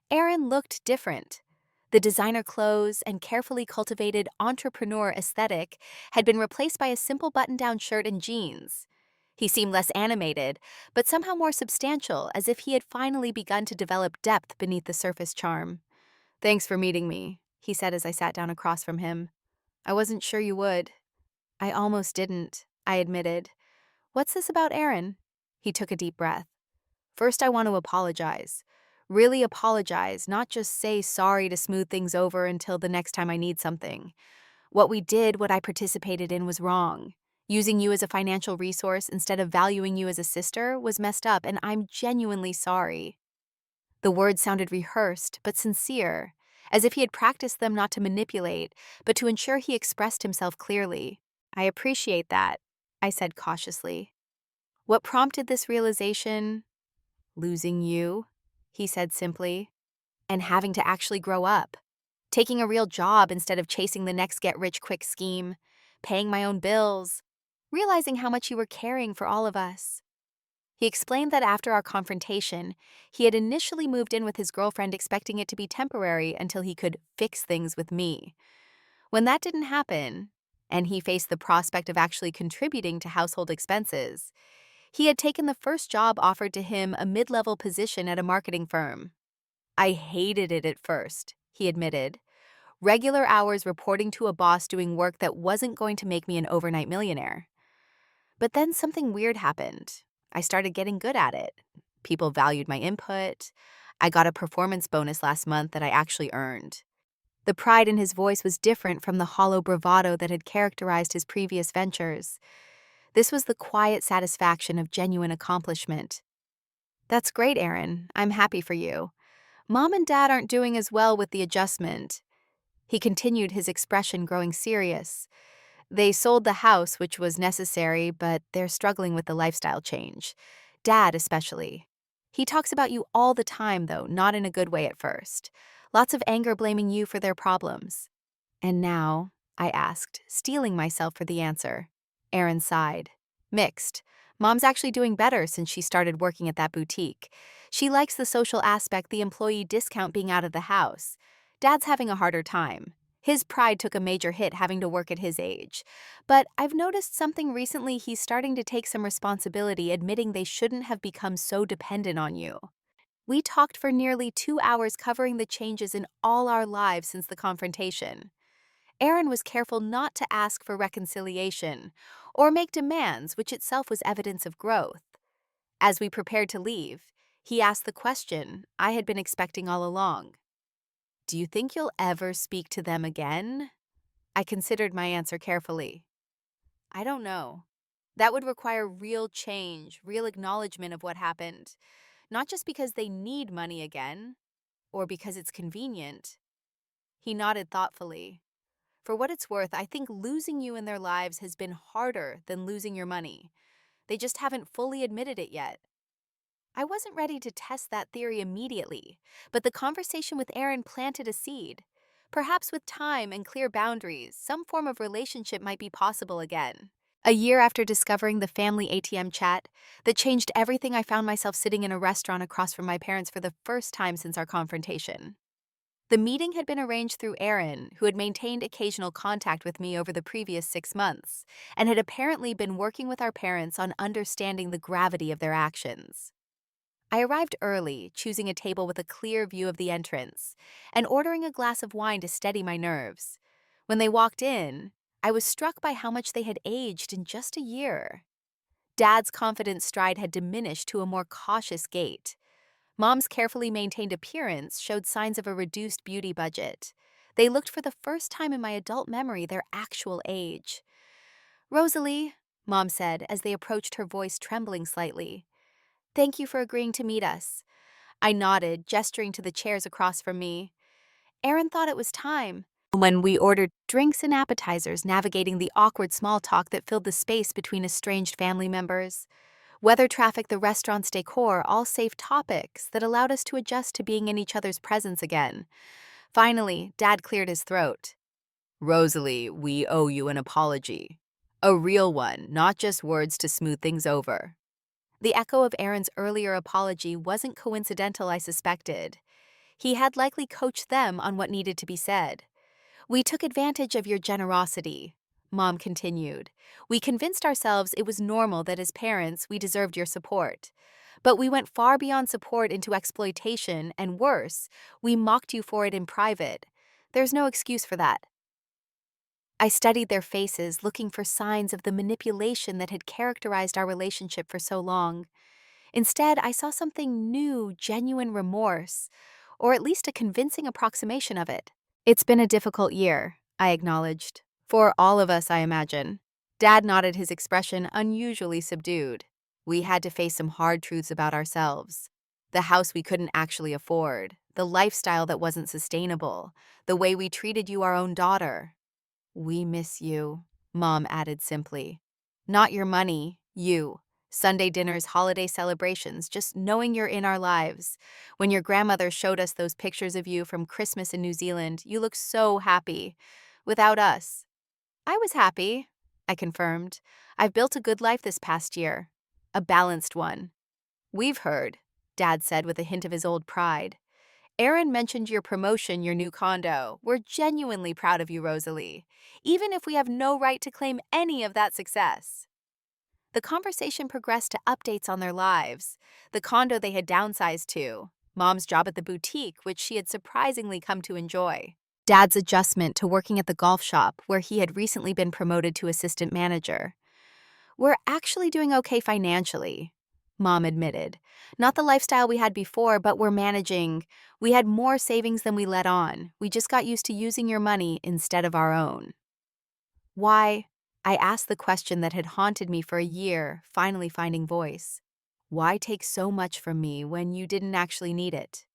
Aaron looked different. The designer clothes and carefully cultivated entrepreneur aesthetic had been replaced by a simple button-down shirt and jeans. He seemed less animated, but somehow more substantial, as if he had finally begun to develop depth beneath the surface charm. "Thanks for meeting me," he said as I sat down across from him. "I wasn't sure you would." "I almost didn't," I admitted. "What's this about Aaron?" He took a deep breath. "First, I want to apologize. Really apologize, not just say sorry to smooth things over until the next time I need something. What we did, what I participated in, was wrong. Using you as a financial resource instead of valuing you as a sister was messed up, and I'm genuinely sorry." The words sounded rehearsed, but sincere, as if he had practiced them not to manipulate, but to ensure he expressed himself clearly. "I appreciate that," I said cautiously. "What prompted this realization?" "Losing you," he said simply, "and having to actually grow up. Taking a real job instead of chasing the next get-rich-quick scheme, paying my own bills, realizing how much you were caring for all of us." He explained that after our confrontation, he had initially moved in with his girlfriend expecting it to be temporary until he could fix things with me. When that didn't happen, and he faced the prospect of actually contributing to household expenses, he had taken the first job offered to him, a mid-level position at a marketing firm. I hated it at first, he admitted. Regular hours reporting to a boss doing work that wasn't going to make me an overnight millionaire. But then something weird happened. I started getting good at it. People valued my input. I got a performance bonus last month that I actually earned. The pride in his voice was different from the hollow bravado that had characterized his previous ventures. This was the quiet satisfaction of genuine accomplishment. That's great, Aaron. I'm happy for you. Mom and Dad aren't doing as well with the adjustment. He continued, his expression growing serious. They sold the house, which was necessary, but they're struggling with the lifestyle change. Dad, especially. He talks about you all the time, though, not in a good way at first. Lots of anger blaming you for their problems. And now, I asked, steeling myself for the answer. Aaron sighed. Mixed. Mom's actually doing better since she started working at that boutique. She likes the social aspect, the employee discount being out of the house. Dad's having a harder time. His pride took a major hit having to work at his age. But I've noticed something recently. He's starting to take some responsibility, admitting they shouldn't have become so dependent on you. We talked for nearly 2 hours covering the changes in all our lives since the confrontation. Aaron was careful not to ask for reconciliation or make demands, which itself was evidence of growth. As we prepared to leave, he asked the question I had been expecting all along. Do you think you'll ever speak to them again? I considered my answer carefully. I don't know. That would require real change, real acknowledgement of what happened. Not just because they need money again, or because it's convenient. He nodded thoughtfully. For what it's worth, I think losing you in their lives has been harder than losing your money. They just haven't fully admitted it yet. I wasn't ready to test that theory immediately, but the conversation with Aaron planted a seed. Perhaps with time and clear boundaries, some form of relationship might be possible again. A year after discovering the family ATM chat that changed everything, I found myself sitting in a restaurant across from my parents for the first time since our confrontation. The meeting had been arranged through Aaron, who had maintained occasional contact with me over the previous 6 months, and had apparently been working with our parents on understanding the gravity of their actions. I arrived early, choosing a table with a clear view of the entrance, and ordering a glass of wine to steady my nerves. When they walked in, I was struck by how much they had aged in just a year. Dad's confident stride had diminished to a more cautious gait. Mom's carefully maintained appearance showed signs of a reduced beauty budget. They looked for the first time in my adult memory their actual age. Rosalie, Mom said as they approached, her voice trembling slightly. Thank you for agreeing to meet us. I nodded, gesturing to the chairs across from me. Aaron thought it was time. When we ordered drinks and appetizers, navigating the awkward small talk that filled the space between estranged family members. Weather, traffic, the restaurant's decor, all safe topics that allowed us to adjust to being in each other's presence again. Finally, Dad cleared his throat. Rosalie, we owe you an apology. A real one, not just words to smooth things over. The echo of Aaron's earlier apology wasn't coincidental, I suspected. He had likely coached them on what needed to be said. We took advantage of your generosity, Mom continued. We convinced ourselves it was normal that as parents we deserved your support. But we went far beyond support into exploitation, and worse, we mocked you for it in private. There's no excuse for that. I studied their faces, looking for signs of the manipulation that had characterized our relationship for so long. Instead, I saw something new, genuine remorse, or at least a convincing approximation of it. It's been a difficult year, I acknowledged. For all of us, I imagine. Dad nodded, his expression unusually subdued. We had to face some hard truths about ourselves. The house we couldn't actually afford, the lifestyle that wasn't sustainable, the way we treated you, our own daughter. We miss you, Mom added simply. Not your money, you. Sunday dinners, holiday celebrations, just knowing you're in our lives. When your grandmother showed us those pictures of you from Christmas in New Zealand, you looked so happy. Without us. I was happy, I confirmed. I've built a good life this past year. A balanced one. We've heard, Dad said with a hint of his old pride. Aaron mentioned your promotion, your new condo. We're genuinely proud of you, Rosalie, even if we have no right to claim any of that success. The conversation progressed to updates on their lives, the condo they had downsized to, Mom's job at the boutique, which she had surprisingly come to enjoy, Dad's adjustment to working at the golf shop, where he had recently been promoted to assistant manager. We're actually doing okay financially, Mom admitted. Not the lifestyle we had before, but we're managing. We had more savings than we let on. We just got used to using your money instead of our own. Why? I asked the question that had haunted me for a year, finally finding voice. Why take so much from me when you didn't actually need it?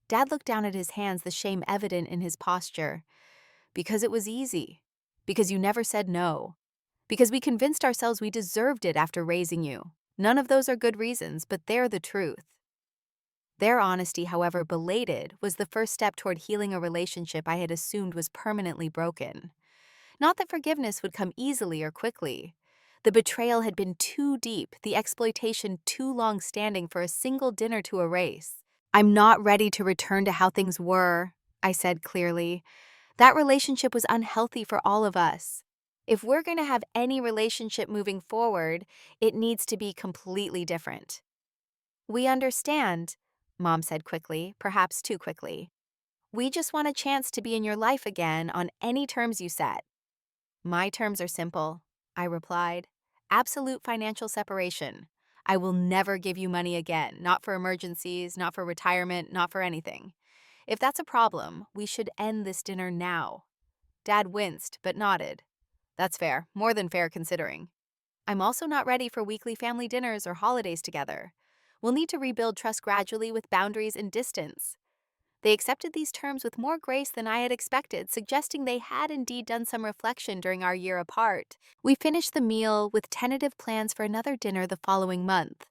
Dad looked down at his hands, the shame evident in his posture. Because it was easy. Because you never said no. Because we convinced ourselves we deserved it after raising you. None of those are good reasons, but they're the truth. Their honesty, however belated, was the first step toward healing a relationship I had assumed was permanently broken. Not that forgiveness would come easily or quickly. The betrayal had been too deep, the exploitation too long-standing for a single dinner to erase. I'm not ready to return to how things were, I said clearly. That relationship was unhealthy for all of us. If we're going to have any relationship moving forward, it needs to be completely different. We understand, Mom said quickly, perhaps too quickly. We just want a chance to be in your life again on any terms you set. My terms are simple, I replied. Absolute financial separation. I will never give you money again, not for emergencies, not for retirement, not for anything. If that's a problem, we should end this dinner now. Dad winced, but nodded. That's fair, more than fair considering. I'm also not ready for weekly family dinners or holidays together. We'll need to rebuild trust gradually with boundaries and distance. They accepted these terms with more grace than I had expected, suggesting they had indeed done some reflection during our year apart. We finished the meal with tentative plans for another dinner the following month,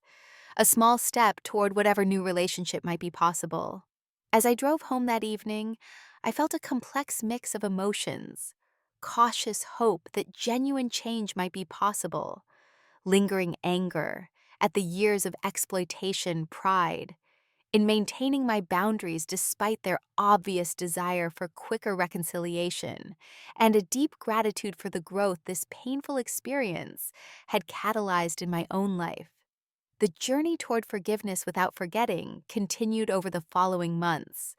a small step toward whatever new relationship might be possible. As I drove home that evening, I felt a complex mix of emotions. Cautious hope that genuine change might be possible, lingering anger at the years of exploitation, pride, in maintaining my boundaries despite their obvious desire for quicker reconciliation, and a deep gratitude for the growth this painful experience had catalyzed in my own life. The journey toward forgiveness without forgetting continued over the following months.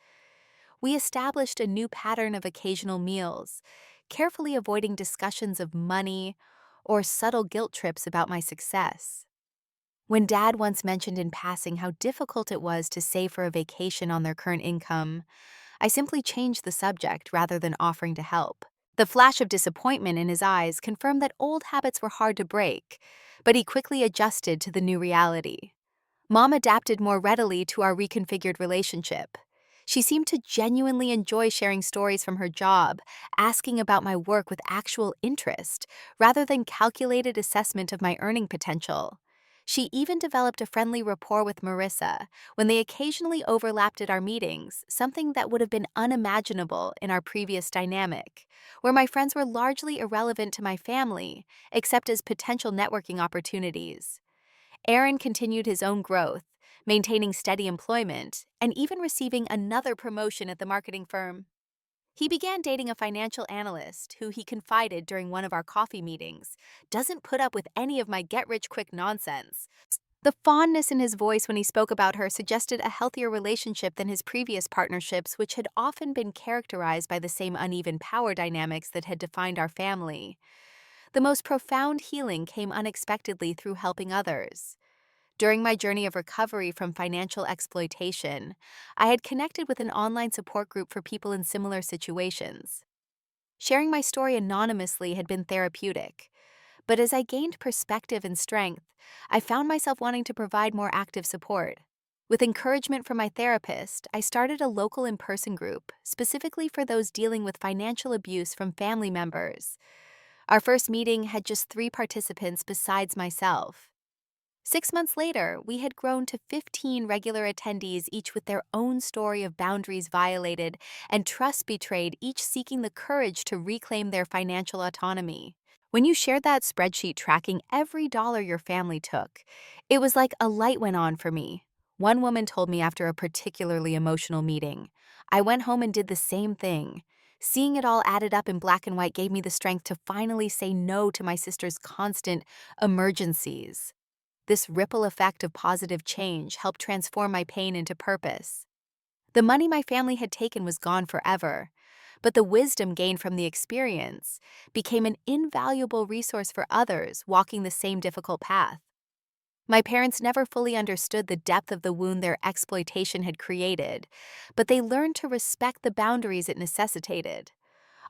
We established a new pattern of occasional meals, carefully avoiding discussions of money or subtle guilt trips about my success. When Dad once mentioned in passing how difficult it was to save for a vacation on their current income, I simply changed the subject rather than offering to help. The flash of disappointment in his eyes confirmed that old habits were hard to break, but he quickly adjusted to the new reality. Mom adapted more readily to our reconfigured relationship. She seemed to genuinely enjoy sharing stories from her job, asking about my work with actual interest, rather than calculated assessment of my earning potential. She even developed a friendly rapport with Marissa when they occasionally overlapped at our meetings, something that would have been unimaginable in our previous dynamic, where my friends were largely irrelevant to my family, except as potential networking opportunities. Aaron continued his own growth, maintaining steady employment, and even receiving another promotion at the marketing firm. He began dating a financial analyst who, he confided during one of our coffee meetings, doesn't put up with any of my get-rich-quick nonsense. The fondness in his voice when he spoke about her suggested a healthier relationship than his previous partnerships, which had often been characterized by the same uneven power dynamics that had defined our family. The most profound healing came unexpectedly through helping others. During my journey of recovery from financial exploitation, I had connected with an online support group for people in similar situations. Sharing my story anonymously had been therapeutic, but as I gained perspective and strength, I found myself wanting to provide more active support. With encouragement from my therapist, I started a local in-person group, specifically for those dealing with financial abuse from family members. Our first meeting had just 3 participants besides myself. 6 months later, we had grown to 15 regular attendees, each with their own story of boundaries violated and trust betrayed, each seeking the courage to reclaim their financial autonomy. When you shared that spreadsheet tracking every dollar your family took, it was like a light went on for me. One woman told me after a particularly emotional meeting. I went home and did the same thing. Seeing it all added up in black and white gave me the strength to finally say no to my sister's constant emergencies. This ripple effect of positive change helped transform my pain into purpose. The money my family had taken was gone forever, but the wisdom gained from the experience became an invaluable resource for others walking the same difficult path. My parents never fully understood the depth of the wound their exploitation had created, but they learned to respect the boundaries it necessitated.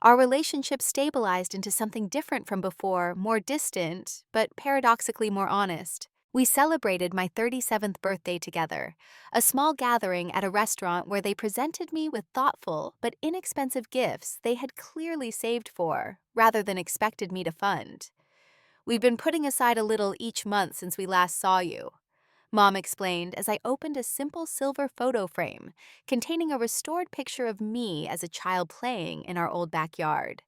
Our relationship stabilized into something different from before, more distant, but paradoxically more honest. We celebrated my 37th birthday together, a small gathering at a restaurant where they presented me with thoughtful but inexpensive gifts they had clearly saved for, rather than expected me to fund. We've been putting aside a little each month since we last saw you, Mom explained as I opened a simple silver photo frame containing a restored picture of me as a child playing in our old backyard.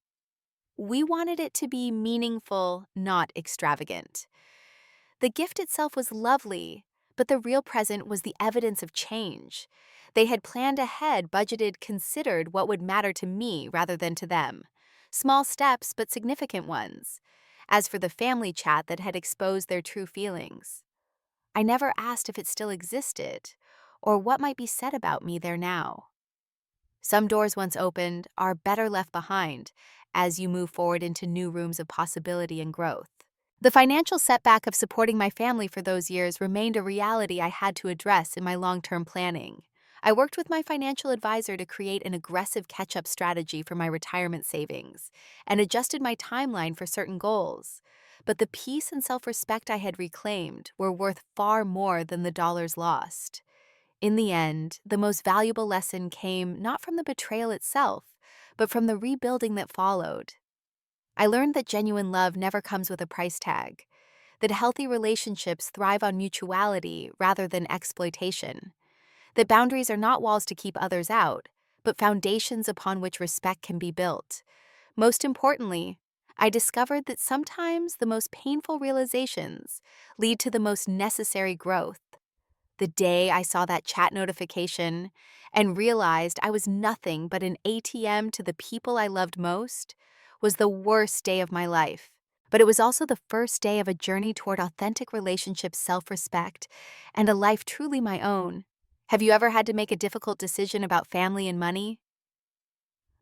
We wanted it to be meaningful, not extravagant. The gift itself was lovely, but the real present was the evidence of change. They had planned ahead, budgeted, considered what would matter to me rather than to them. Small steps, but significant ones. As for the family chat that had exposed their true feelings, I never asked if it still existed, or what might be said about me there now. Some doors once opened are better left behind as you move forward into new rooms of possibility and growth. The financial setback of supporting my family for those years remained a reality I had to address in my long-term planning. I worked with my financial advisor to create an aggressive catch-up strategy for my retirement savings and adjusted my timeline for certain goals. But the peace and self-respect I had reclaimed were worth far more than the dollars lost. In the end, the most valuable lesson came not from the betrayal itself, but from the rebuilding that followed. I learned that genuine love never comes with a price tag, that healthy relationships thrive on mutuality rather than exploitation, that boundaries are not walls to keep others out, but foundations upon which respect can be built. Most importantly, I discovered that sometimes the most painful realizations lead to the most necessary growth. The day I saw that chat notification and realized I was nothing but an ATM to the people I loved most was the worst day of my life. But it was also the first day of a journey toward authentic relationships, self-respect, and a life truly my own. Have you ever had to make a difficult decision about family and money?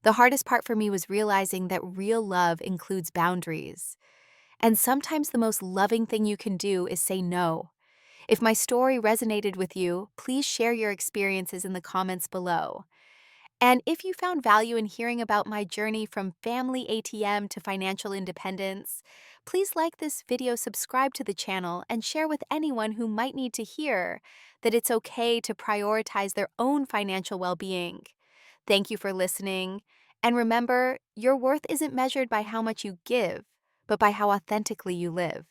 The hardest part for me was realizing that real love includes boundaries. And sometimes the most loving thing you can do is say no. If my story resonated with you, please share your experiences in the comments below. And if you found value in hearing about my journey from family ATM to financial independence, please like this video, subscribe to the channel, and share with anyone who might need to hear that it's okay to prioritize their own financial well-being. Thank you for listening, and remember, your worth isn't measured by how much you give, but by how authentically you live.